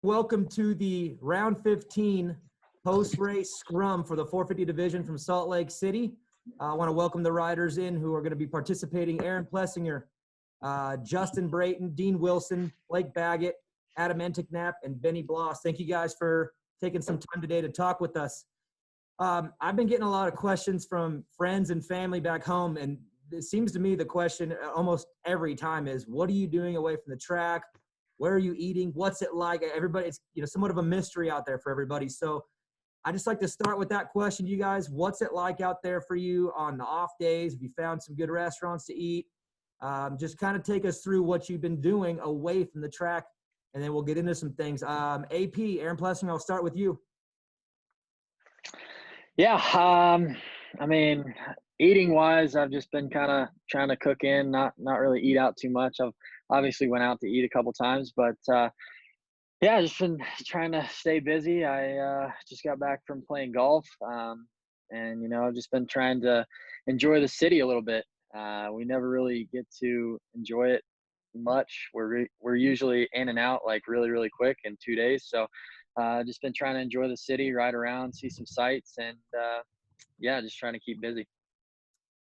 Welcome to the round 15 post-race scrum for the 450 division from Salt Lake City. I want to welcome the riders in who are going to be participating: Aaron Plessinger, Justin Brayton, Dean Wilson, Blake Baggett, Adam Enticknap, and Benny Bloss. Thank you guys for taking some time today to talk with us. I've been getting a lot of questions from friends and family back home, and it seems to me the question almost every time is, what are you doing away from the track? Where are you eating? What's it like? Everybody, it's somewhat of a mystery out there for everybody. So I just like to start with that question, you guys. What's it like out there for you on the off days? Have you found some good restaurants to eat? Just kind of take us through what you've been doing away from the track, and then we'll get into some things. AP, Aaron Plessinger, I'll start with you. Yeah, I mean, eating wise, I've just been kind of trying to cook in, not really eat out too much. I've obviously went out to eat a couple times, but yeah, just been trying to stay busy. I just got back from playing golf, and I've just been trying to enjoy the city a little bit. We never really get to enjoy it much. We're usually in and out like really quick in 2 days. So just been trying to enjoy the city, ride around, see some sights, and yeah, just trying to keep busy.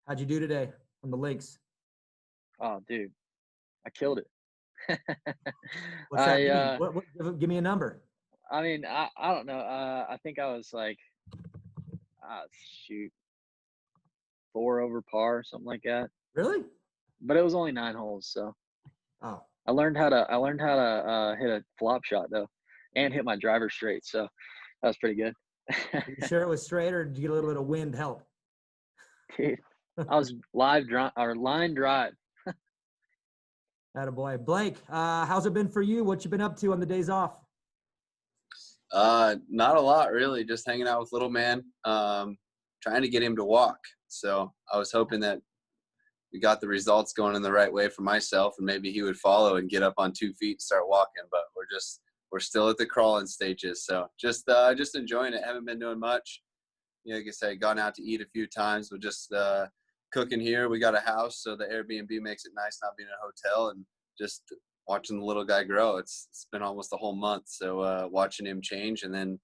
How'd you do today on the links? Oh, dude, I killed it. What's that mean? What, give me a number. I mean, I don't know. I think I was like, 4 over par, something like that. Really? But it was only 9 holes, so. Oh. I learned how to hit a flop shot though, and hit my driver straight. So that was pretty good. Are you sure it was straight, or did you get a little bit of wind help? Dude, I was line drive. Attaboy. Blake, how's it been for you? What you been up to on the days off? Not a lot, really. Just hanging out with little man, trying to get him to walk. So I was hoping that we got the results going in the right way for myself, and maybe he would follow and get up on 2 feet and start walking. But we're still at the crawling stages. So just enjoying it. Haven't been doing much. Like I said, gone out to eat a few times, but just cooking here. We got a house, so the Airbnb makes it nice not being in a hotel, and just watching the little guy grow. It's been almost a whole month, so watching him change, and then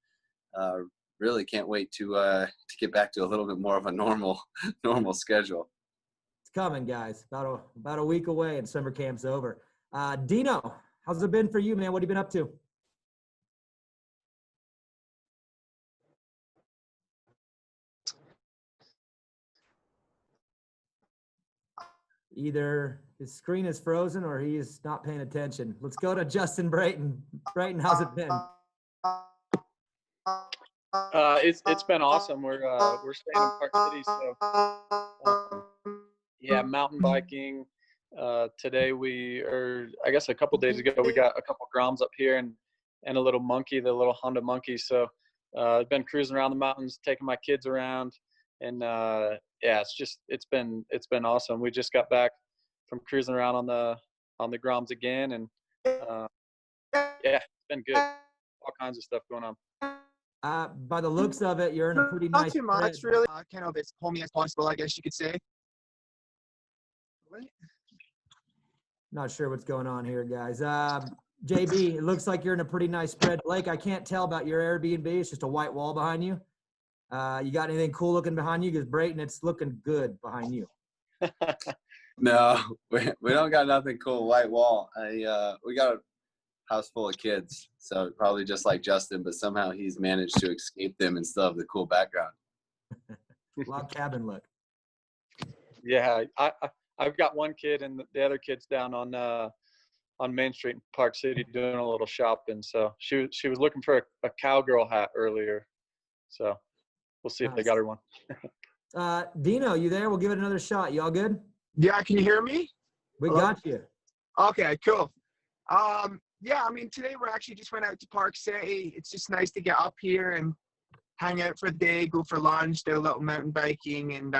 really can't wait to get back to a little bit more of a normal schedule. It's coming, guys. About a week away, and summer camp's over. Dino, how's it been for you, man? What have you been up to? Either his screen is frozen or he's not paying attention. Let's go to Justin Brayton. Brayton, how's it been? It's been awesome. We're staying in Park City, so yeah, mountain biking. Today I guess a couple days ago, we got a couple groms up here and a little monkey, the little Honda monkey. So I've been cruising around the mountains, taking my kids around, and yeah, it's been awesome. We just got back from cruising around on the groms again, and yeah, it's been good. All kinds of stuff going on. By the looks of it, you're in a pretty nice. Not too much, really. Kind of as homey as possible, I guess you could say. Not sure what's going on here, guys. JB, it looks like you're in a pretty nice spread. Blake, I can't tell about your Airbnb. It's just a white wall behind you. You got anything cool looking behind you? Because Brayton, it's looking good behind you. No, we don't got nothing cool. White wall. We got a house full of kids, so probably just like Justin, but somehow he's managed to escape them and still have the cool background. Log cabin look. Yeah, I've got one kid, and the other kid's down on Main Street in Park City doing a little shopping. So she was looking for a cowgirl hat earlier. So we'll see if they got her one. Dino, you there? We'll give it another shot. You all good? Yeah, can you hear me? We Hello? got you. Okay, cool. Yeah, I mean, today we actually just went out to Park City. It's just nice to get up here and hang out for the day, go for lunch, do a little mountain biking, and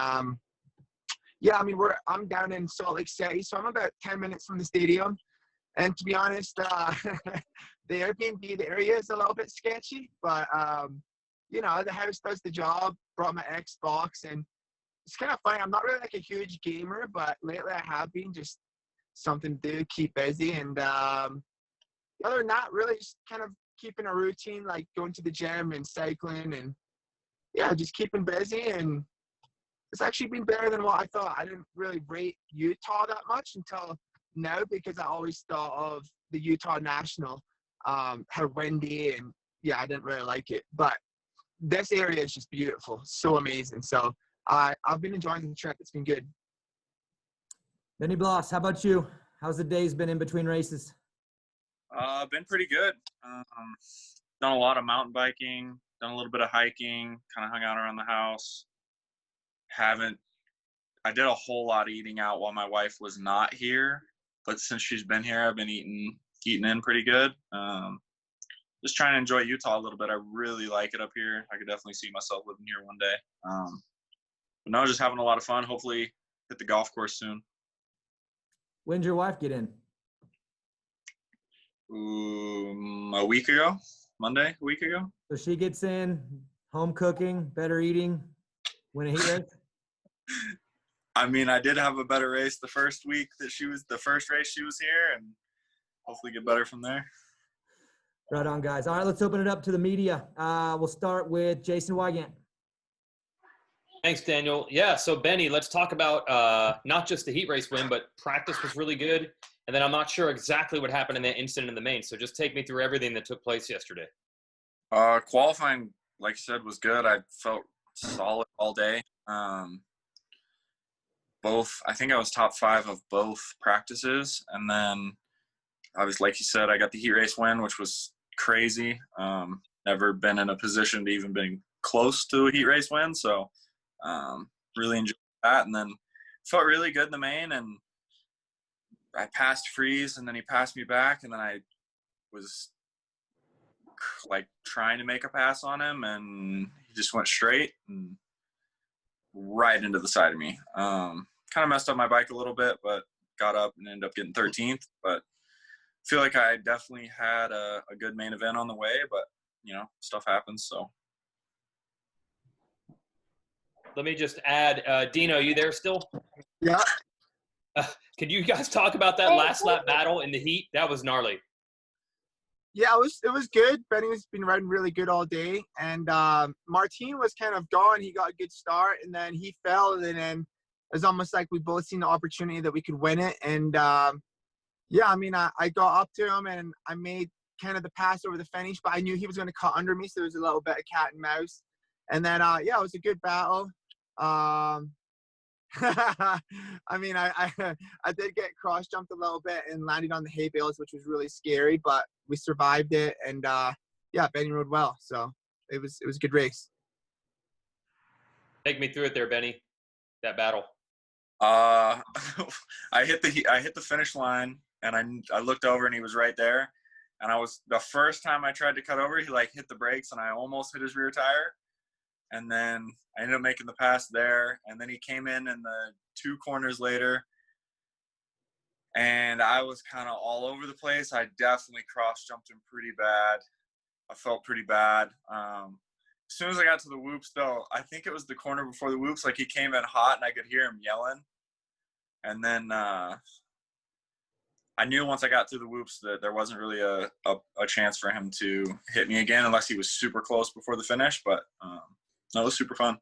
yeah, I mean, I'm down in Salt Lake City, so I'm about 10 minutes from the stadium. And to be honest, the Airbnb, the area is a little bit sketchy, but the house does the job. Brought my Xbox, and it's kind of funny. I'm not really like a huge gamer, but lately I have been, just something to do, keep busy. And other than that, really just kind of keeping a routine, like going to the gym and cycling, and yeah, just keeping busy. And it's actually been better than what I thought. I didn't really rate Utah that much until now, because I always thought of the Utah National, how windy, and yeah, I didn't really like it. But this area is just beautiful, so amazing. So I've been enjoying the trip. It's been good. Benny Bloss, how about you? How's the days been in between races? Been pretty good. Done a lot of mountain biking, done a little bit of hiking, kind of hung out around the house. I did a whole lot of eating out while my wife was not here, but since she's been here, I've been eating in pretty good. Just trying to enjoy Utah a little bit. I really like it up here. I could definitely see myself living here one day. But no, just having a lot of fun. Hopefully hit the golf course soon. When'd your wife get in? A week ago, Monday, a week ago. So she gets in, home cooking, better eating, win a heat race? I mean, I did have a better race the first race she was here, and hopefully get better from there. Right on, guys. All right, let's open it up to the media. We'll start with Jason Wygant. Thanks, Daniel. Yeah, so Benny, let's talk about not just the heat race win, but practice was really good. And then I'm not sure exactly what happened in that incident in the main. So just take me through everything that took place yesterday. Qualifying, like you said, was good. I felt solid all day. I think I was top 5 of both practices. And then, obviously, like you said, I got the heat race win, which was crazy. Never been in a position to even be close to a heat race win. So really enjoyed that. And then felt really good in the main. And I passed Freeze, and then he passed me back. And then I was like trying to make a pass on him, and he just went straight and right into the side of me. Kind of messed up my bike a little bit, but got up and ended up getting 13th. But I feel like I definitely had a good main event on the way, but stuff happens. So let me just add, Dino, you there still? Yeah. Could you guys talk about that last lap battle in the heat? That was gnarly. Yeah, it was good. Benny's been riding really good all day, and Martin was kind of gone. He got a good start, and then he fell, and then it was almost like we both seen the opportunity that we could win it. And yeah, I mean, I got up to him, and I made kind of the pass over the finish, but I knew he was going to cut under me, so there was a little bit of cat and mouse. And then yeah, it was a good battle. I mean, I did get cross jumped a little bit and landed on the hay bales, which was really scary, but we survived it. And yeah, Benny rode well, so it was a good race. Take me through it there, Benny. That battle. I hit the finish line, and I looked over, and he was right there. And the first time I tried to cut over, he hit the brakes, and I almost hit his rear tire. And then I ended up making the pass there. And then he came in the 2 corners later. And I was kind of all over the place. I definitely cross-jumped him pretty bad. I felt pretty bad. As soon as I got to the whoops, though, I think it was the corner before the whoops, he came in hot, and I could hear him yelling. And then I knew once I got through the whoops that there wasn't really a chance for him to hit me again unless he was super close before the finish. But no, it was super fun.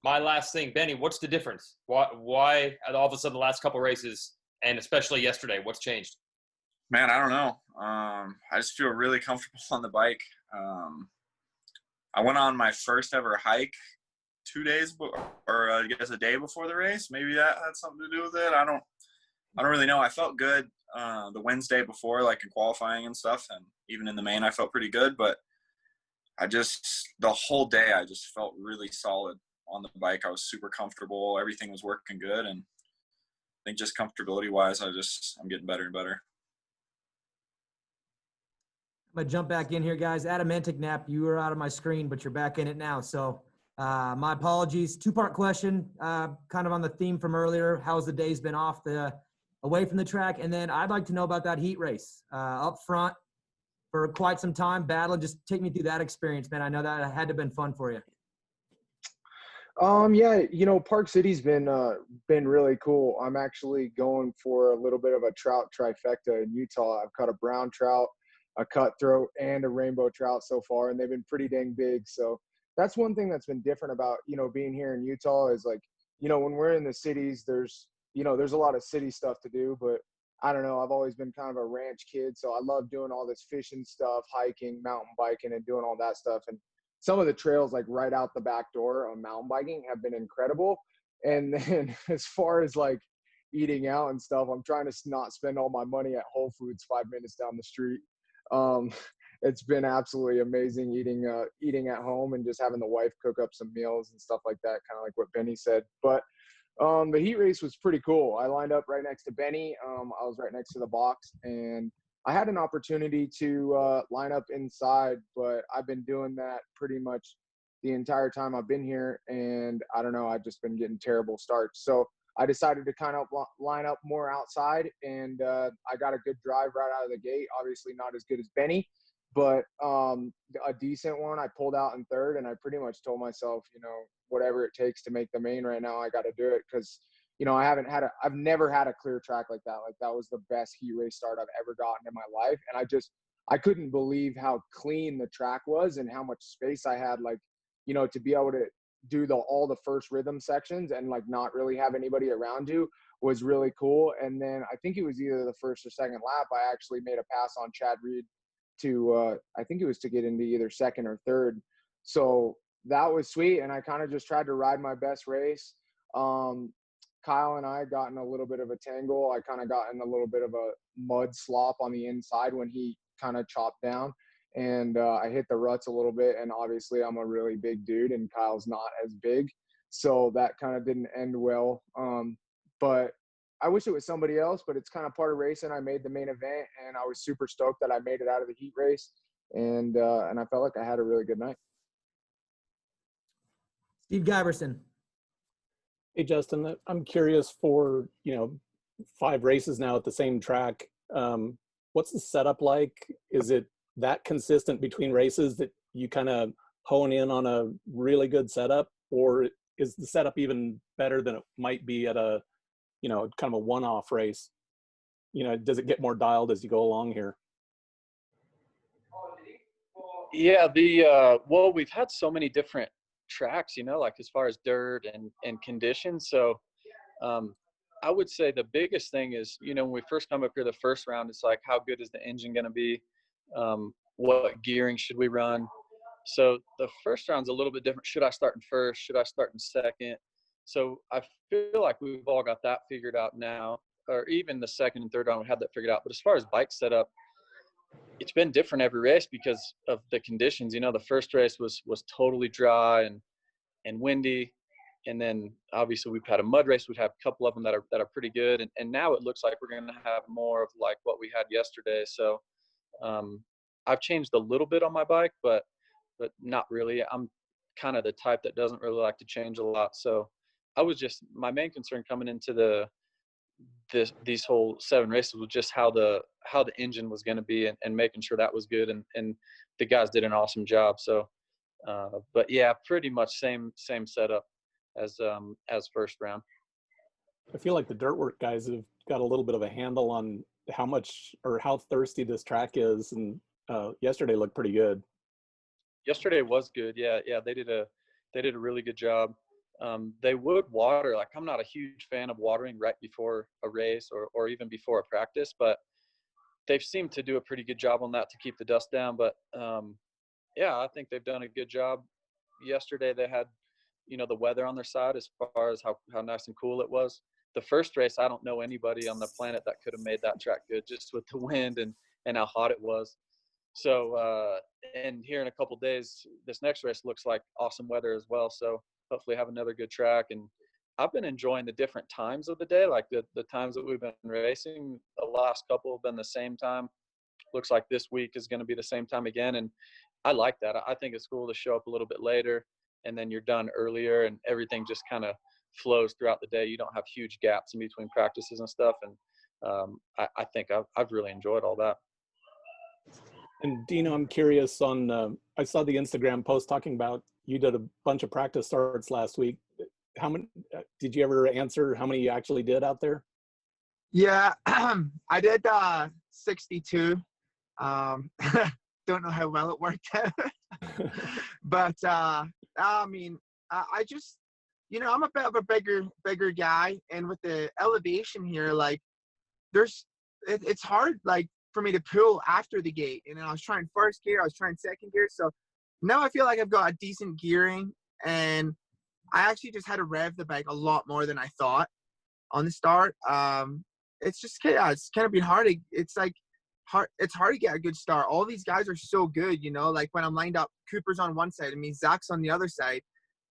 My last thing, Benny, what's the difference? Why all of a sudden the last couple races, and especially yesterday, what's changed? Man, I don't know. I just feel really comfortable on the bike. I went on my first ever hike 2 days, or I guess a day before the race. Maybe that had something to do with it. I don't really know. I felt good the Wednesday before, in qualifying and stuff, and even in the main, I felt pretty good. But the whole day, I just felt really solid on the bike. I was super comfortable. Everything was working good. And I think just comfortability-wise, I'm getting better and better. I'm going to jump back in here, guys. Adam Enticknap, you were out of my screen, but you're back in it now. So my apologies. 2-part question, kind of on the theme from earlier. How's the days been away from the track? And then I'd like to know about that heat race up front for quite some time, battling. Just take me through that experience, man. I know that had to have been fun for you. Yeah, Park City's been really cool. I'm actually going for a little bit of a trout trifecta in Utah. I've caught a brown trout, a cutthroat and a rainbow trout so far, and they've been pretty dang big. So that's one thing that's been different about, being here in Utah is like, when we're in the cities, there's a lot of city stuff to do, but I don't know, I've always been kind of a ranch kid. So I love doing all this fishing stuff, hiking, mountain biking, and doing all that stuff. And some of the trails like right out the back door on mountain biking have been incredible. And then as far as like eating out and stuff, I'm trying to not spend all my money at Whole Foods 5 minutes down the street. It's been absolutely amazing eating at home and just having the wife cook up some meals and stuff like that, kind of like what Benny said. But the heat race was pretty cool. I lined up right next to Benny. I was right next to the box, and I had an opportunity to line up inside, but I've been doing that pretty much the entire time I've been here, and I don't know, I've just been getting terrible starts. So I decided to kind of line up more outside, and I got a good drive right out of the gate. Obviously not as good as Benny, but a decent one. I pulled out in third, and I pretty much told myself, whatever it takes to make the main right now, I got to do it. Cause I've never had a clear track like that. Like that was the best heat race start I've ever gotten in my life. And I couldn't believe how clean the track was and how much space I had, like, to be able to do all the first rhythm sections and like not really have anybody around you was really cool. And then I think it was either the first or second lap, I actually made a pass on Chad Reed to I think it was to get into either second or third. So that was sweet. And I kind of just tried to ride my best race. Kyle and I got in a little bit of a tangle. I kind of got in a little bit of a mud slop on the inside when he kind of chopped down, and I hit the ruts a little bit. And obviously I'm a really big dude and Kyle's not as big. So that kind of didn't end well. But I wish it was somebody else, but it's kind of part of racing. I made the main event, and I was super stoked that I made it out of the heat race. And I felt like I had a really good night. Steve Giverson. Hey, Justin, I'm curious for, 5 races now at the same track. What's the setup like? Is it that consistent between races that you kind of hone in on a really good setup, or is the setup even better than it might be at a, kind of a one-off race? Does it get more dialed as you go along here? Yeah, well, we've had so many different tracks, like as far as dirt and conditions. So I would say the biggest thing is, when we first come up here the first round, it's like, how good is the engine going to be? What gearing should we run? So the first round's a little bit different. Should I start in first? Should I start in second? So I feel like we've all got that figured out now, or even the second and third round, we had that figured out. But as far as bike setup, it's been different every race because of the conditions. The first race was totally dry and windy. And then obviously we've had a mud race. We've had a couple of them that are pretty good. And now it looks like we're going to have more of like what we had yesterday. So I've changed a little bit on my bike, but not really. I'm kind of the type that doesn't really like to change a lot. So my main concern coming into these whole 7 races was just how the engine was going to be and making sure that was good. And the guys did an awesome job. So, but yeah, pretty much same setup as first round. I feel like the dirt work guys have got a little bit of a handle on how much or how thirsty this track is. And yesterday looked pretty good. Yesterday was good. Yeah. They did a really good job. They would water. Like, I'm not a huge fan of watering right before a race or even before a practice, but they've seemed to do a pretty good job on that to keep the dust down. But yeah, I think they've done a good job. Yesterday they had, the weather on their side as far as how nice and cool it was. The first race, I don't know anybody on the planet that could have made that track good, just with the wind and how hot it was. So, and here in a couple of days, this next race looks like awesome weather as well. So hopefully have another good track. And I've been enjoying the different times of the day, like the times that we've been racing. The last couple have been the same time. Looks like this week is going to be the same time again. And I like that. I think it's cool to show up a little bit later and then you're done earlier and everything just kind of flows throughout the day. You don't have huge gaps in between practices and stuff. And I think I've really enjoyed all that. And Dino, I'm curious on, I saw the Instagram post talking about you did a bunch of practice starts last week. How many, did you ever answer how many you actually did out there? Yeah, I did 62. Don't know how well it worked out. But I mean, I just, you know, I'm a bit of a bigger guy, and with the elevation here, like it's hard, like, for me to pull after the gate. And I was trying first gear, I was trying second gear. So now I feel like I've got a decent gearing, and I actually just had to rev the bike a lot more than I thought on the start. It's just, yeah, it's kind of been hard. It's hard to get a good start. All these guys are so good, you know, like when I'm lined up, Cooper's on one side, I mean, Zach's on the other side.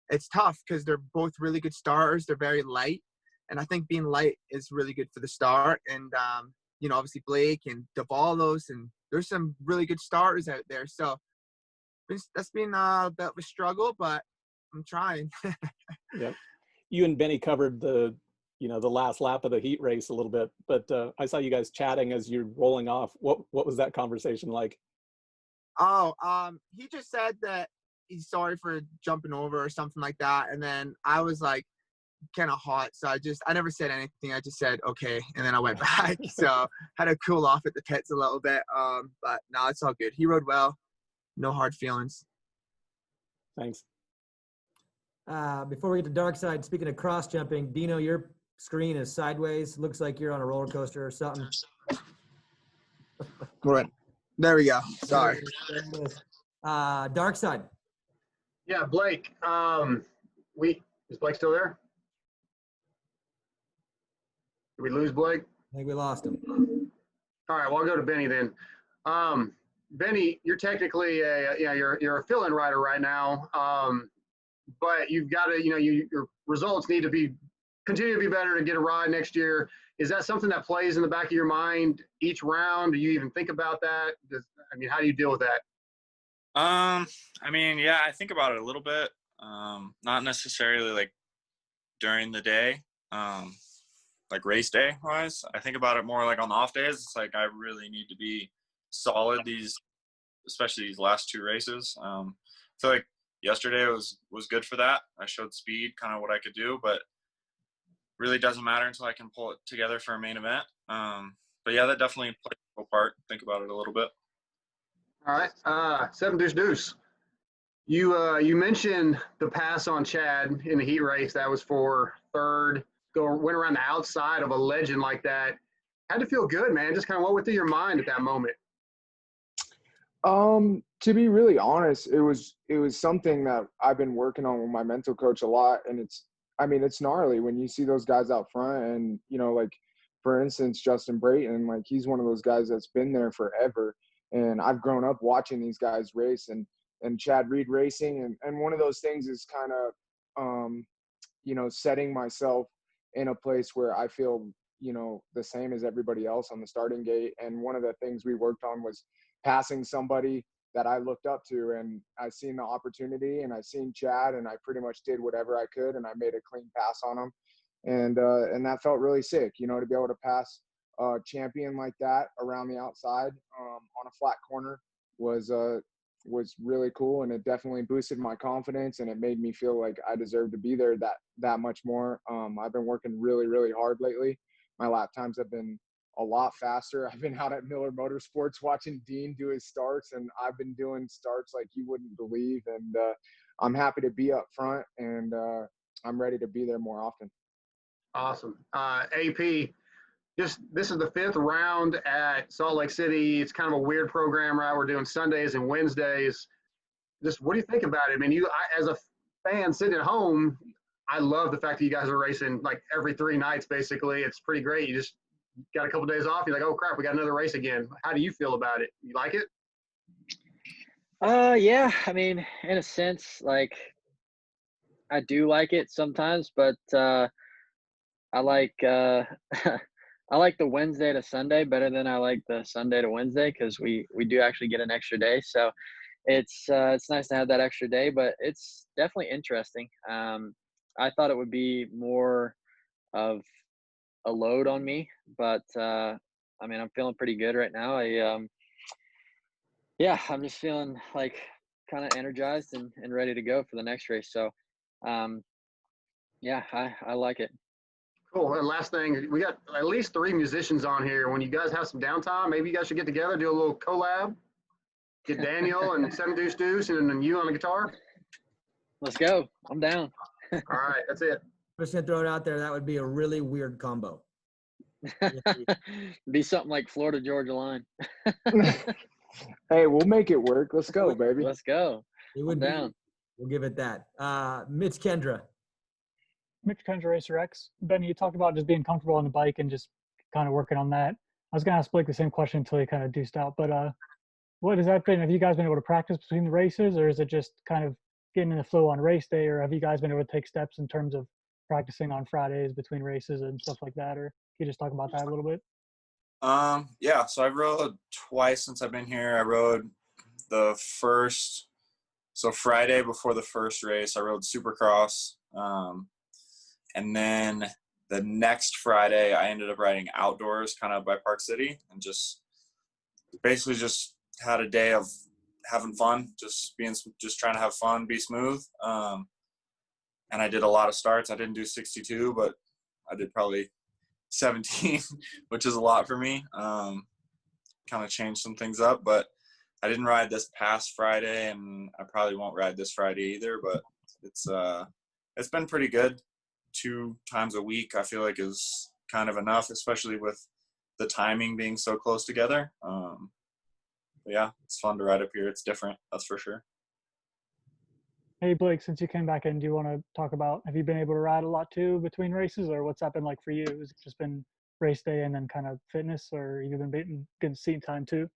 It's tough because they're both really good starters. They're very light. And I think being light is really good for the start. And, you know, obviously Blake and Davalos, and there's some really good starters out there. So that's been a bit of a struggle, but I'm trying. Yeah. You and Benny covered the last lap of the heat race a little bit, but I saw you guys chatting as you're rolling off. What was that conversation like? Oh, he just said that he's sorry for jumping over or something like that. And then I was like kind of hot. So I never said anything. I just said, okay. And then I went back. So had to cool off at the pits a little bit. But no, it's all good. He rode well. No hard feelings. Thanks. Before we get to dark side, speaking of cross jumping, Dino, your screen is sideways. Looks like you're on a roller coaster or something. Right. There we go. Sorry. Dark side. Yeah, Blake. Is Blake still there? Did we lose Blake? I think we lost him. All right. Well, I'll go to Benny then. Benny, you're technically you're a fill-in rider right now, but you've got to, your results need to continue to be better to get a ride next year. Is that something that plays in the back of your mind each round? Do you even think about that? How do you deal with that? Yeah, I think about it a little bit. Not necessarily like during the day, like race day wise. I think about it more like on the off days. It's like I really need to be solid especially these last two races. I feel like yesterday was good for that. I showed speed, kind of what I could do, but really doesn't matter until I can pull it together for a main event. But yeah, that definitely plays a part. Think about it a little bit. All right, 7 Deuce. You mentioned the pass on Chad in the heat race. That was for third. Went around the outside of a legend like that. Had to feel good, man. Just kind of what went through your mind at that moment? To be really honest, it was something that I've been working on with my mental coach a lot, and it's gnarly when you see those guys out front, and like for instance Justin Brayton, like he's one of those guys that's been there forever, and I've grown up watching these guys race and Chad Reed racing, and one of those things is kind of setting myself in a place where I feel the same as everybody else on the starting gate. And one of the things we worked on was passing somebody that I looked up to, and I seen the opportunity, and I seen Chad, and I pretty much did whatever I could, and I made a clean pass on him, and that felt really sick, to be able to pass a champion like that around the outside on a flat corner was really cool, and it definitely boosted my confidence, and it made me feel like I deserved to be there that much more. I've been working really, really hard lately. My lap times have been a lot faster. I've been out at Miller Motorsports watching Dean do his starts, and I've been doing starts like you wouldn't believe. And I'm happy to be up front, and I'm ready to be there more often. Awesome. AP, this is the 5th round at Salt Lake City. It's kind of a weird program, right? We're doing Sundays and Wednesdays. Just what do you think about it? As a fan sitting at home, I love the fact that you guys are racing like every 3 nights, basically. It's pretty great. You just got a couple days off. You're like, oh crap, we got another race again. How do you feel about it? You like it? Yeah. In a sense, like I do like it sometimes, but I like I like the Wednesday to Sunday better than I like the Sunday to Wednesday, because we do actually get an extra day. So it's nice to have that extra day, but it's definitely interesting. I thought it would be more of a load on me, but I'm feeling pretty good right now. I'm just feeling like kind of energized and ready to go for the next race. So I like it. Cool. And last thing, we got at least 3 musicians on here. When you guys have some downtime, maybe you guys should get together, do a little collab. Get Daniel and Seven Deuce Deuce and then you on the guitar. Let's go. I'm down. All right, that's it. I'm just gonna throw it out there. That would be a really weird combo. Be something like Florida Georgia line. Hey, we'll make it work. Let's go, baby. Let's go. It would I'm be. down. We'll give it that. Mitch Kendra. Mitch Kendra, Racer X. Benny, you talked about just being comfortable on the bike and just kind of working on that. I was going to ask Blake the same question until he kind of deuced out. But what has that been? Have you guys been able to practice between the races, or is it just kind of getting in the flow on race day, or have you guys been able to take steps in terms of practicing on Fridays between races and stuff like that? Or can you just talk about that a little bit? Yeah, so I've rode twice since I've been here. I rode so Friday before the first race, I rode Supercross. And then the next Friday, I ended up riding outdoors kind of by Park City and just had a day of having fun, just trying to have fun, be smooth. And I did a lot of starts. I didn't do 62, but I did probably 17, which is a lot for me. Kind of changed some things up, but I didn't ride this past Friday, and I probably won't ride this Friday either, but it's been pretty good. 2 times a week, I feel like, is kind of enough, especially with the timing being so close together. But yeah, it's fun to ride up here. It's different, that's for sure. Hey, Blake, since you came back in, do you want to talk about, have you been able to ride a lot too between races, or what's that been like for you? Has it just been race day and then kind of fitness, or you've been getting seat time too?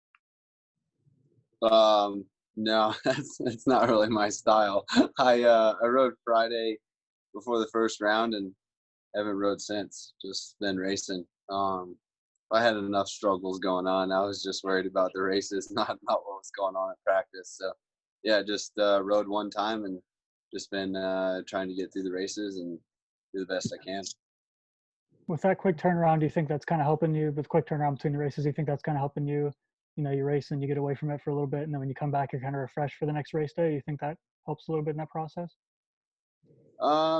No, that's not really my style. I rode Friday before the first round and haven't rode since. Just been racing. I had enough struggles going on. I was just worried about the races, not what was going on at practice. So yeah, just rode one time and just been trying to get through the races and do the best I can. With that quick turnaround, do you think that's kind of helping you with quick turnaround between the races? Do you think that's kind of helping you? You know, you race and you get away from it for a little bit, and then when you come back, you're kind of refreshed for the next race day. You think that helps a little bit in that process?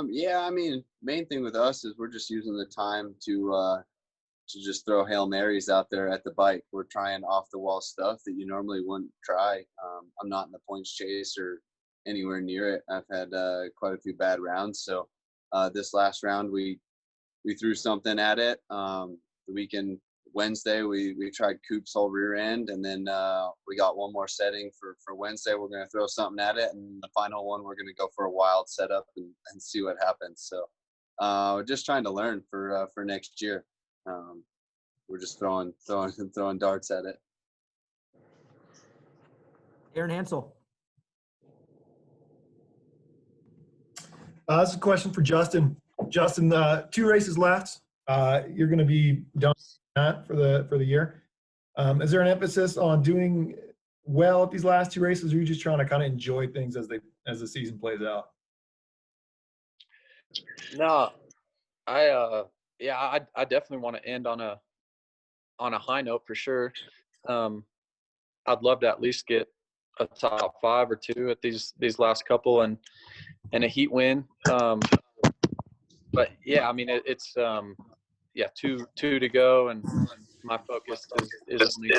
Yeah, I mean, main thing with us is we're just using the time to just throw Hail Marys out there at the bike. We're trying off the wall stuff that you normally wouldn't try. I'm not in the points chase or anywhere near it. I've had quite a few bad rounds. So this last round we threw something at it. The weekend Wednesday we tried Coop's whole rear end, and then we got one more setting for Wednesday. We're going to throw something at it, and the final one we're going to go for a wild setup and see what happens. So we're just trying to learn for next year. We're just throwing darts at it. Aaron Hansel. This is a question for Justin. Justin, 2 races left. You're going to be done for the year. Is there an emphasis on doing well at these last 2 races, or are you just trying to kind of enjoy things as the season plays out? No, I definitely want to end on a high note for sure. I'd love to at least get a top 5 or 2 at these last couple and a heat win. But yeah, I mean it's 2 to go, and my focus is only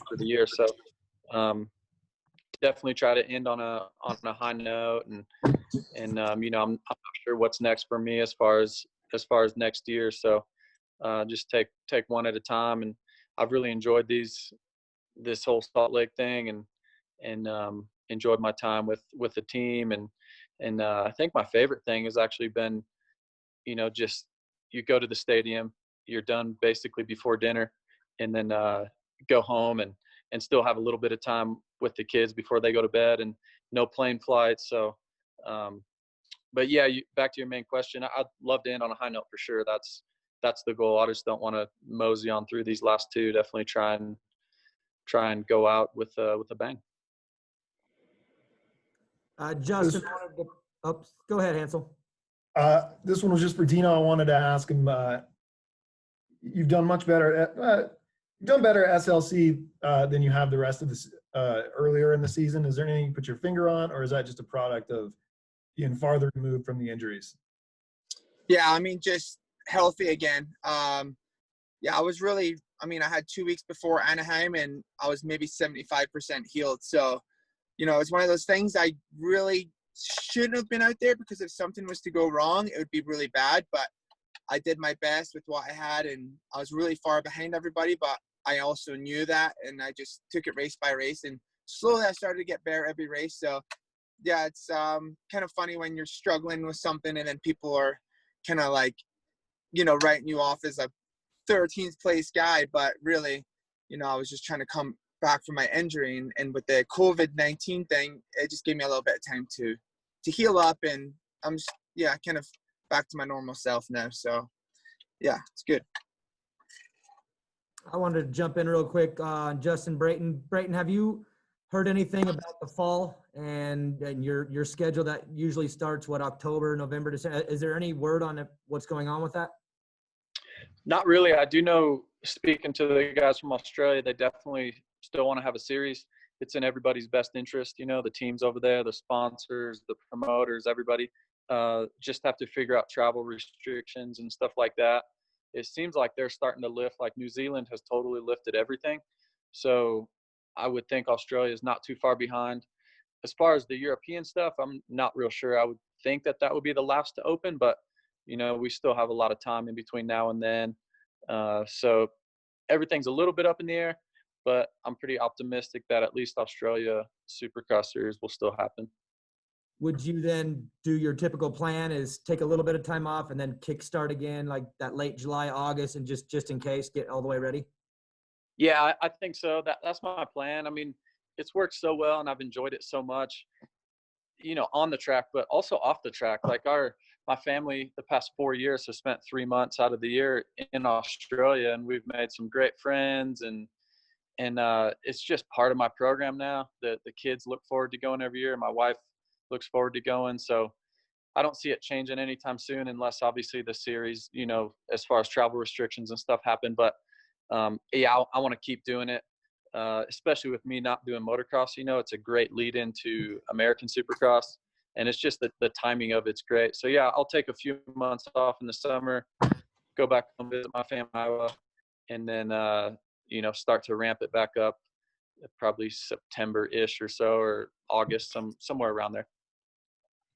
for the year. So definitely try to end on a high note, and I'm not sure what's next for me as far as next year. So just take one at a time, and I've really enjoyed this whole Salt Lake thing, and enjoyed my time with the team, and I think my favorite thing has actually been, just you go to the stadium, you're done basically before dinner, and then go home and still have a little bit of time with the kids before they go to bed, and no plane flights. So, but yeah, back to your main question, I'd love to end on a high note for sure. That's the goal. I just don't want to mosey on through these last 2. Definitely try and go out with a bang. Justin, go ahead, Hansel. This one was just for Dino. I wanted to ask him. You've done much better. You've done better at SLC than you have the rest of this earlier in the season. Is there anything you put your finger on, or is that just a product of being farther removed from the injuries? Yeah, I mean, just healthy again. Yeah, I was really, I mean, I had 2 weeks before Anaheim and I was maybe 75% healed. So, you know, it's one of those things I really shouldn't have been out there, because if something was to go wrong, it would be really bad. But I did my best with what I had, and I was really far behind everybody, but I also knew that, and I just took it race by race, and slowly I started to get better every race. So yeah, it's kind of funny when you're struggling with something and then people are kind of like, you know, writing you off as a 13th place guy, but really, you know, I was just trying to come back from my injury, and with the COVID-19 thing, it just gave me a little bit of time to heal up, and I'm just, yeah, kind of back to my normal self now. So yeah, it's good. I wanted to jump in real quick on Justin Brayton. Brayton, have you heard anything about the fall and your schedule that usually starts, what, October, November, December? Is there any word on what's going on with that? Not really. I do know, speaking to the guys from Australia, they definitely still want to have a series. It's in everybody's best interest. You know, the teams over there, the sponsors, the promoters, everybody just have to figure out travel restrictions and stuff like that. It seems like they're starting to lift, like New Zealand has totally lifted everything. So I would think Australia is not too far behind. As far as the European stuff, I'm not real sure. I would think that would be the last to open, but you know, we still have a lot of time in between now and then. So everything's a little bit up in the air, but I'm pretty optimistic that at least Australia Supercross series will still happen. Would you then do your typical plan, is take a little bit of time off and then kickstart again, like that late July, August, and just in case, get all the way ready? Yeah, I think so. That's my plan. I mean, it's worked so well and I've enjoyed it so much, you know, on the track, but also off the track. Like my family the past 4 years has spent 3 months out of the year in Australia, and we've made some great friends, and it's just part of my program now. The kids look forward to going every year. My wife looks forward to going. So I don't see it changing anytime soon, unless obviously the series, you know, as far as travel restrictions and stuff happen. But yeah, I want to keep doing it, especially with me not doing motocross. You know, it's a great lead into American Supercross, and it's just the timing of it's great. So yeah, I'll take a few months off in the summer, go back and visit my family in Iowa, and then you know, start to ramp it back up probably September-ish or so, or August, somewhere around there.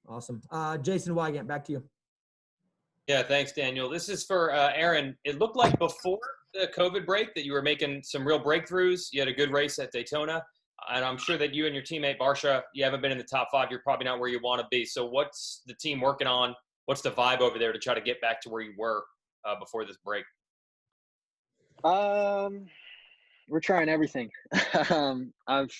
Awesome. Jason Wygant, back to you. Yeah, thanks, Daniel. This is for Aaron. It looked like before the COVID break that you were making some real breakthroughs. You had a good race at Daytona, and I'm sure that you and your teammate Barsha, you haven't been in the top 5. You're probably not where you want to be. So what's the team working on? What's the vibe over there to try to get back to where you were before this break? We're trying everything. I've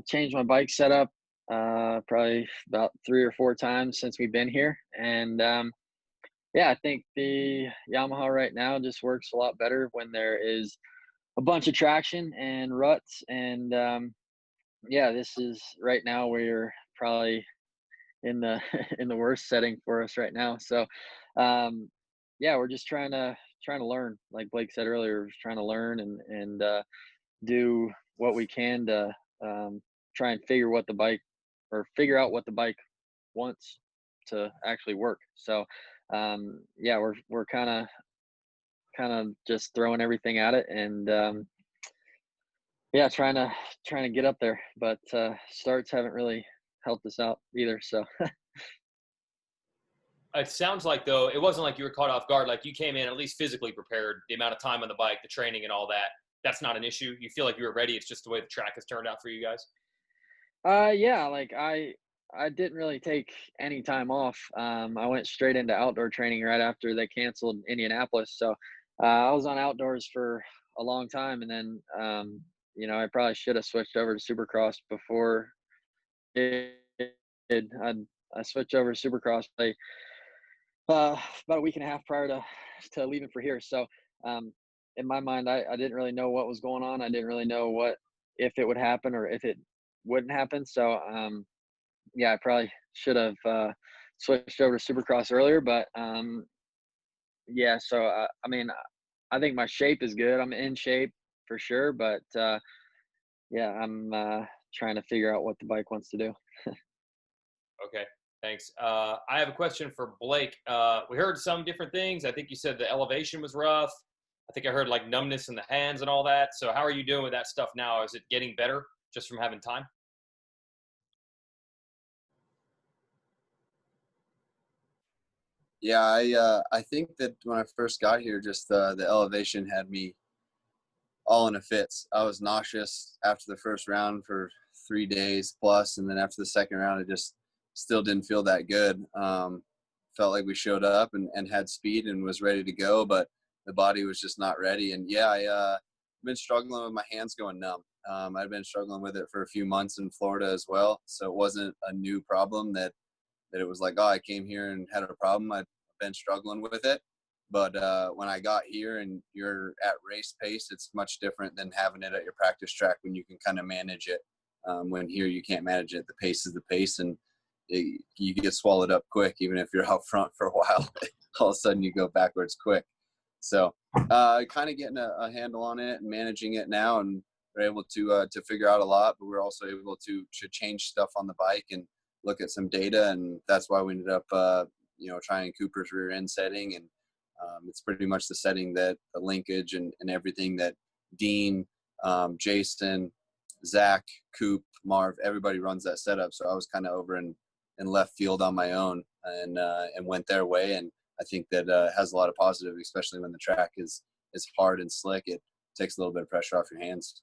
changed my bike setup probably about 3 or 4 times since we've been here, and yeah, I think the Yamaha right now just works a lot better when there is a bunch of traction and ruts, and yeah, this is right now we're probably in the in the worst setting for us right now. So yeah, we're just trying to learn, like Blake said earlier. We're just trying to learn and do what we can to try and figure out what the bike wants to actually work. So yeah, we're kind of just throwing everything at it, and yeah, trying to get up there, but starts haven't really helped us out either. So it sounds like, though, it wasn't like you were caught off guard. Like you came in at least physically prepared, the amount of time on the bike, the training and all that. That's not an issue. You feel like you were ready. It's just the way the track has turned out for you guys. yeah, like I didn't really take any time off. I went straight into outdoor training right after they canceled Indianapolis. So I was on outdoors for a long time, and then you know, I probably should have switched over to Supercross before it did. I switched over to Supercross like about a week and a half prior to leaving for here. So in my mind, I didn't really know what was going on. I didn't really know if it would happen or if it wouldn't happen. So yeah, I probably should have switched over to Supercross earlier. But yeah, so I mean, I think my shape is good. I'm in shape for sure. But yeah, I'm trying to figure out what the bike wants to do. Okay. Thanks. I have a question for Blake. We heard some different things. I think you said the elevation was rough. I think I heard like numbness in the hands and all that. So how are you doing with that stuff now? Is it getting better just from having time? Yeah, I think that when I first got here, just the elevation had me all in a fits. I was nauseous after the first round for 3 days plus, and then after the second round, it just still didn't feel that good. Felt like we showed up and had speed and was ready to go, but the body was just not ready. And yeah, I've been struggling with my hands going numb. I've been struggling with it for a few months in Florida as well, so it wasn't a new problem that it was like, oh, I came here and had a problem. I've been struggling with it. But when I got here and you're at race pace, it's much different than having it at your practice track when you can kind of manage it. When here you can't manage it. The pace is the pace, and you get swallowed up quick, even if you're out front for a while. All of a sudden you go backwards quick. So kind of getting a handle on it and managing it now, and we're able to figure out a lot, but we're also able to change stuff on the bike and look at some data, and that's why we ended up trying Cooper's rear end setting, and it's pretty much the setting that the linkage and everything that Dean, Jason, Zach, Coop, Marv, everybody runs that setup. So I was kind of over in left field on my own and went their way, and I think that has a lot of positive, especially when the track is hard and slick. It takes a little bit of pressure off your hands.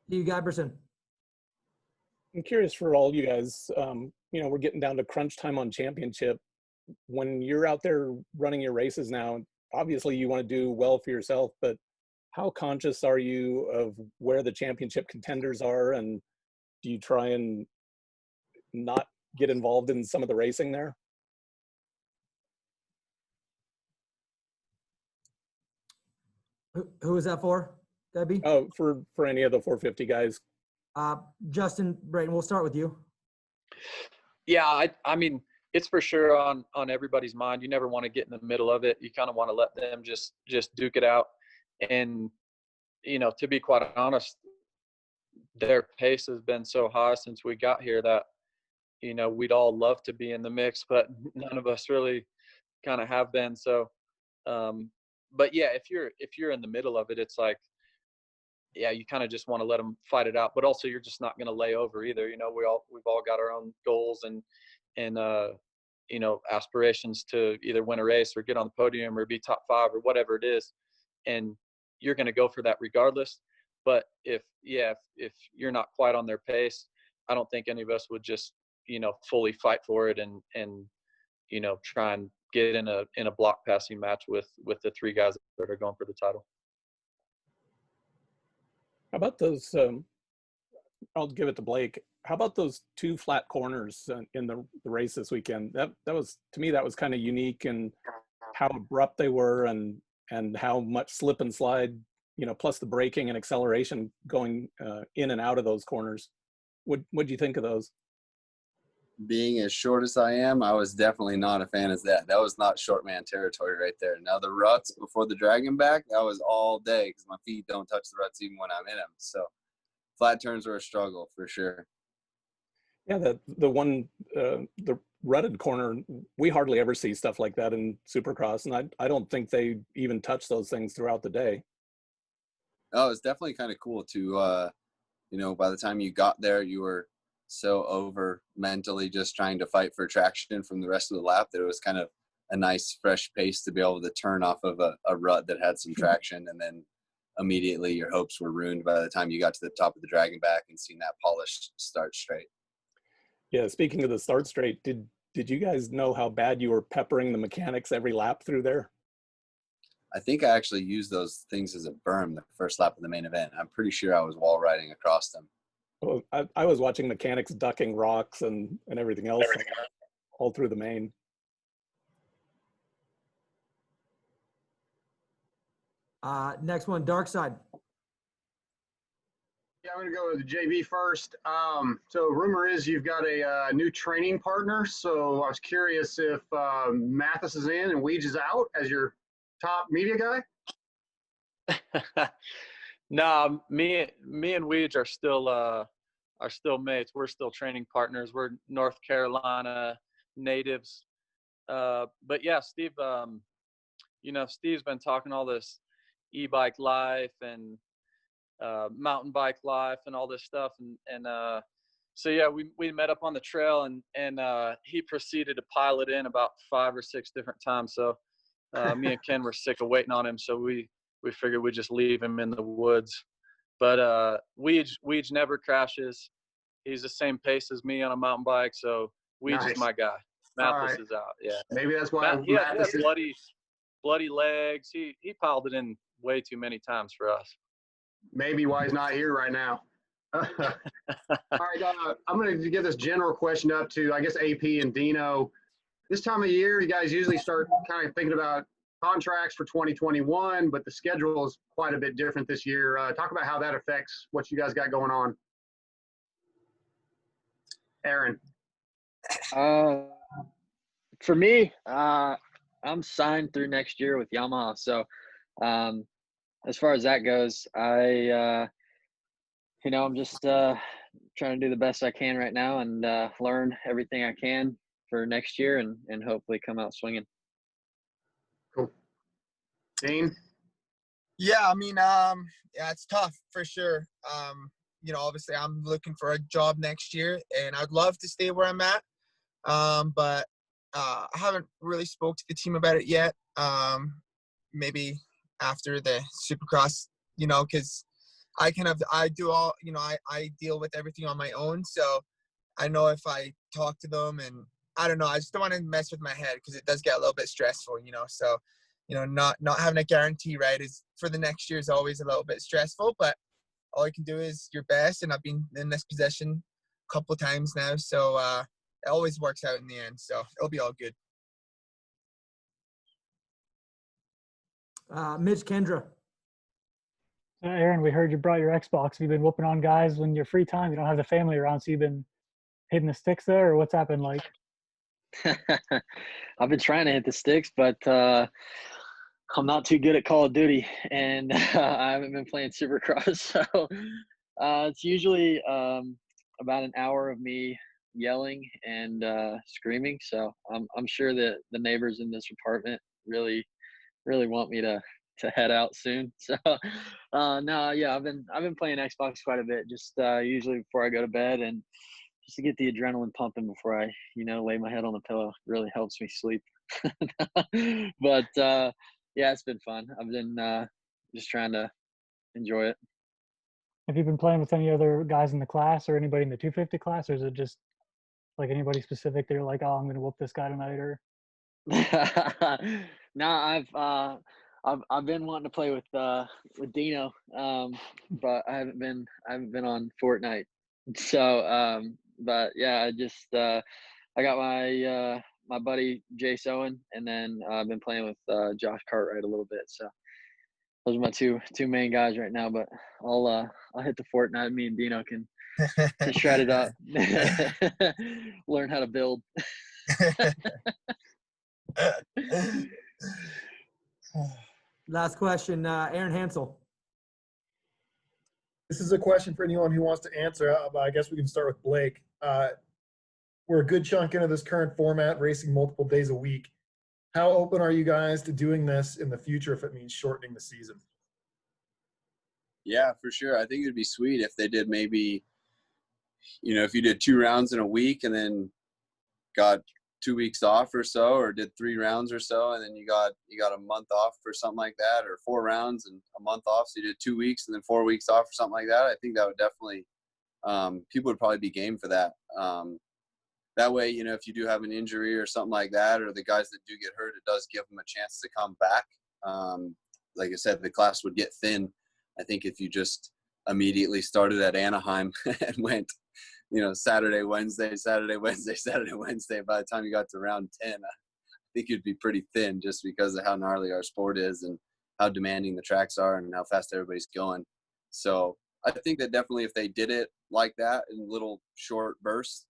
Steve Giberson. I'm curious for all you guys, we're getting down to crunch time on championship. When you're out there running your races now, obviously you want to do well for yourself, but how conscious are you of where the championship contenders are? And do you try and not get involved in some of the racing there? Who is that for, Debbie? Oh, for any of the 450 guys. Justin, Brayton, we'll start with you. Yeah, I mean, it's for sure on everybody's mind. You never want to get in the middle of it. You kind of want to let them just duke it out. And, to be quite honest, their pace has been so high since we got here that, we'd all love to be in the mix, but none of us really kind of have been. So, but yeah, if you're in the middle of it, it's like, yeah, you kind of just want to let them fight it out, but also you're just not going to lay over either. We've all got our own goals and aspirations to either win a race or get on the podium or be top 5 or whatever it is. And you're going to go for that regardless. But if you're not quite on their pace, I don't think any of us would just, fully fight for it and try and get in a block passing match with the 3 guys that are going for the title. How about those, I'll give it to Blake. How about those 2 flat corners in the race this weekend? That was, to me, that was kind of unique, and how abrupt they were and how much slip and slide, plus the braking and acceleration going in and out of those corners. What'd you think of those? Being as short as I am, I was definitely not a fan of that. That was not short man territory right there. Now the ruts before the dragon back, that was all day because my feet don't touch the ruts even when I'm in them. So flat turns are a struggle for sure. Yeah, the rutted corner, we hardly ever see stuff like that in Supercross, and I don't think they even touch those things throughout the day. Oh, it's definitely kind of cool to, by the time you got there, you were so over mentally just trying to fight for traction from the rest of the lap that it was kind of a nice fresh pace to be able to turn off of a rut that had some traction, and then immediately your hopes were ruined by the time you got to the top of the dragon back and seen that polished start straight. Yeah, speaking of the start straight, did you guys know how bad you were peppering the mechanics every lap through there? I think I actually used those things as a berm the first lap of the main event. I'm pretty sure I was wall riding across them. Well, I was watching mechanics ducking rocks and everything else all through the main. Next one, Dark Side. Yeah, I'm going to go with the JV first. So rumor is you've got a new training partner. So I was curious if Mathis is in and Weege is out as your top media guy. No, me and Weege are still still mates. We're still training partners. We're North Carolina natives. But yeah, Steve, Steve's been talking all this e-bike life and mountain bike life and all this stuff. So yeah, we met up on the trail and he proceeded to pile it in about 5 or 6 different times. So me and Ken were sick of waiting on him. So we figured we'd just leave him in the woods. But Weege never crashes. He's the same pace as me on a mountain bike. So Weege is my guy. Mathis is out. Yeah. Maybe that's why He had bloody legs. He piled it in way too many times for us. Maybe why he's not here right now. All right, I'm going to get this general question up to, I guess, AP and Dino. This time of year, you guys usually start kind of thinking about contracts for 2021, but the schedule is quite a bit different this year. Talk about how that affects what you guys got going on. Aaron. For me, I'm signed through next year with Yamaha. So as far as that goes, I'm just trying to do the best I can right now and learn everything I can for next year and hopefully come out swinging. Cool. Dean? Yeah, I mean, it's tough for sure. Obviously I'm looking for a job next year and I'd love to stay where I'm at. But I haven't really spoke to the team about it yet. Maybe after the Supercross, because I deal with everything on my own. So I know if I talk to them and I don't know, I just don't want to mess with my head because it does get a little bit stressful, So, not having a guarantee, right, is for the next year is always a little bit stressful, but all you can do is your best. And I've been in this position a couple of times now. So, it always works out in the end. So it'll be all good. Mitch Kendra. Aaron, we heard you brought your Xbox. You've been whooping on guys when your free time. You don't have the family around, so you've been hitting the sticks there, or what's happened like? I've been trying to hit the sticks, but I'm not too good at Call of Duty, and I haven't been playing Supercross. So it's usually about an hour of me yelling and screaming. So I'm sure that the neighbors in this apartment really want me to head out soon. So I've been playing Xbox quite a bit, just usually before I go to bed and just to get the adrenaline pumping before I lay my head on the pillow. It really helps me sleep. But it's been fun. I've been just trying to enjoy it. Have you been playing with any other guys in the class or anybody in the 250 class, or is it just like anybody specific that you're like, oh, I'm going to whoop this guy tonight? Or No, I've been wanting to play with Dino, but I haven't been on Fortnite. So but yeah, I just I got my buddy Jace Owen, and then I've been playing with Josh Cartwright a little bit. So those are my two main guys right now. But I'll hit the Fortnite. Me and Dino can shred it up, learn how to build. Last question, Aaron Hansel. This is a question for anyone who wants to answer, but I guess we can start with Blake. We're a good chunk into this current format, racing multiple days a week. How open are you guys to doing this in the future if it means shortening the season? Yeah, for sure. I think it'd be sweet if they did maybe, if you did 2 rounds in a week and then got 2 weeks off or so, or did 3 rounds or so, and then you got a month off or something like that, or 4 rounds and a month off. So you did 2 weeks and then 4 weeks off or something like that. I think that would definitely, people would probably be game for that. That way, if you do have an injury or something like that, or the guys that do get hurt, it does give them a chance to come back. Like I said, the class would get thin. I think if you just immediately started at Anaheim and went, Saturday, Wednesday, Saturday, Wednesday, Saturday, Wednesday, by the time you got to round 10, I think you'd be pretty thin just because of how gnarly our sport is and how demanding the tracks are and how fast everybody's going. So I think that definitely if they did it like that in little short bursts,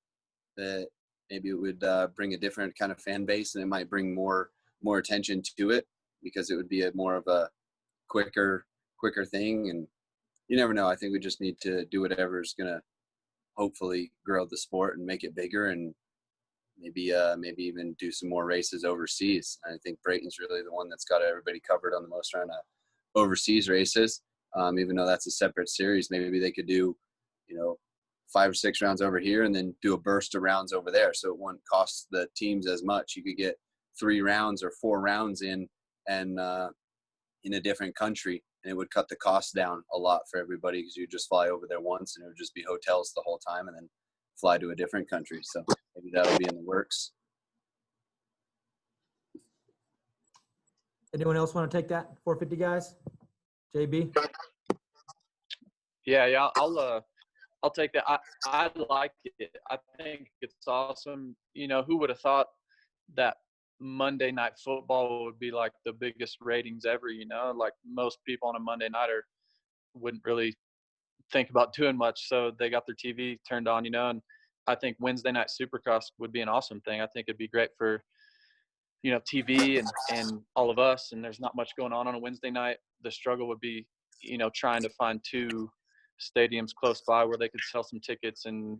that maybe it would bring a different kind of fan base, and it might bring more attention to it because it would be more of a quicker thing. And you never know. I think we just need to do whatever is going to hopefully grow the sport and make it bigger, and maybe even do some more races overseas. I think Brayton's really the one that's got everybody covered on the most round of overseas races. Even though that's a separate series, maybe they could do, 5 or 6 rounds over here and then do a burst of rounds over there. So it wouldn't cost the teams as much. You could get 3 rounds or 4 rounds in and in a different country, and it would cut the cost down a lot for everybody, because you just fly over there once and it would just be hotels the whole time and then fly to a different country. So maybe that'll be in the works. Anyone else want to take that 450 guys? JB? Yeah, I'll take that. I like it. I think it's awesome. Who would have thought that Monday Night Football would be like the biggest ratings ever? Like most people on a Monday nighter wouldn't really think about doing much, so they got their TV turned on, and I think Wednesday Night Supercross would be an awesome thing. I think it'd be great for TV and all of us, and there's not much going on a Wednesday night. The struggle would be trying to find 2 stadiums close by where they could sell some tickets and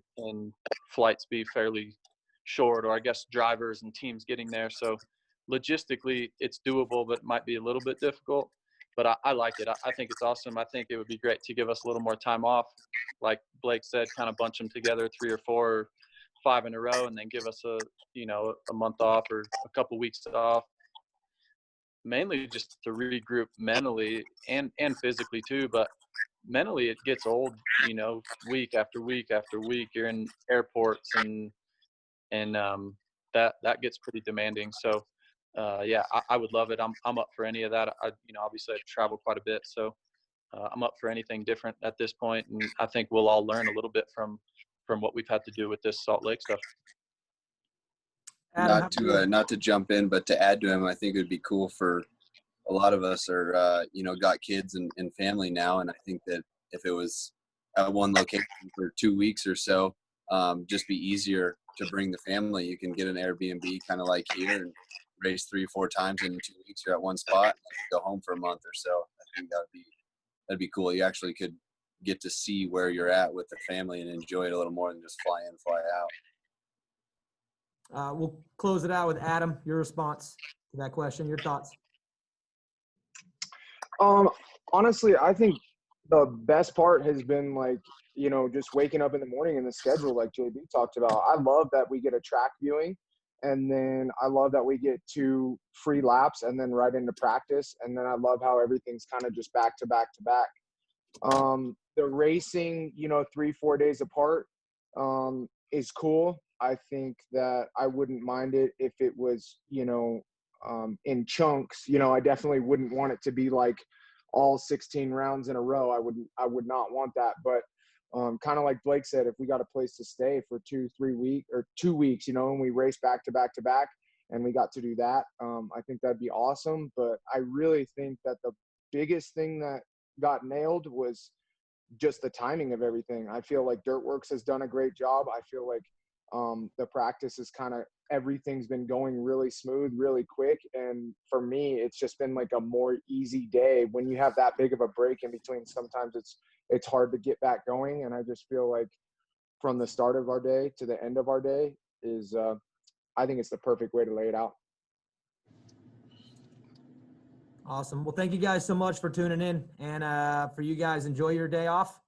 flights be fairly short, or I guess drivers and teams getting there. So logistically it's doable, but it might be a little bit difficult. But I like it. I think it's awesome. I think it would be great to give us a little more time off. Like Blake said, kind of bunch them together 3 or 4 or 5 in a row, and then give us a month off or a couple weeks off, mainly just to regroup mentally and physically too. But mentally it gets old, week after week after week. You're in airports and that gets pretty demanding. So yeah, I would love it. I'm up for any of that. Obviously I've traveled quite a bit, so I'm up for anything different at this point, and I think we'll all learn a little bit from what we've had to do with this Salt Lake stuff. Adam, Not to jump in, but to add to him, I think it would be cool for a lot of us are, got kids and family now. And I think that if it was at one location for 2 weeks or so, just be easier to bring the family. You can get an Airbnb kind of like here and race 3 or 4 times in 2 weeks. You're at one spot and go home for a month or so. I think that'd be cool. You actually could get to see where you're at with the family and enjoy it a little more than just fly in, fly out. We'll close it out with Adam. Your response to that question, your thoughts. Honestly, I think the best part has been just waking up in the morning and the schedule, like JB talked about. I love that we get a track viewing, and then I love that we get 2 free laps and then right into practice. And then I love how everything's kind of just back to back to back. The racing, 3-4 days apart, is cool. I think that I wouldn't mind it if it was, in chunks. I definitely wouldn't want it to be like all 16 rounds in a row. I would not want that. But kind of like Blake said, if we got a place to stay for 2-3 weeks or 2 weeks, and we race back to back to back, and we got to do that, I think that'd be awesome. But I really think that the biggest thing that got nailed was just the timing of everything. I feel like Dirtworks has done a great job. I feel like the practice is everything's been going really smooth, really quick. And for me, it's just been like a more easy day. When you have that big of a break in between, sometimes it's hard to get back going. And I just feel like from the start of our day to the end of our day is, I think it's the perfect way to lay it out. Awesome. Well, thank you guys so much for tuning in, and for you guys, enjoy your day off.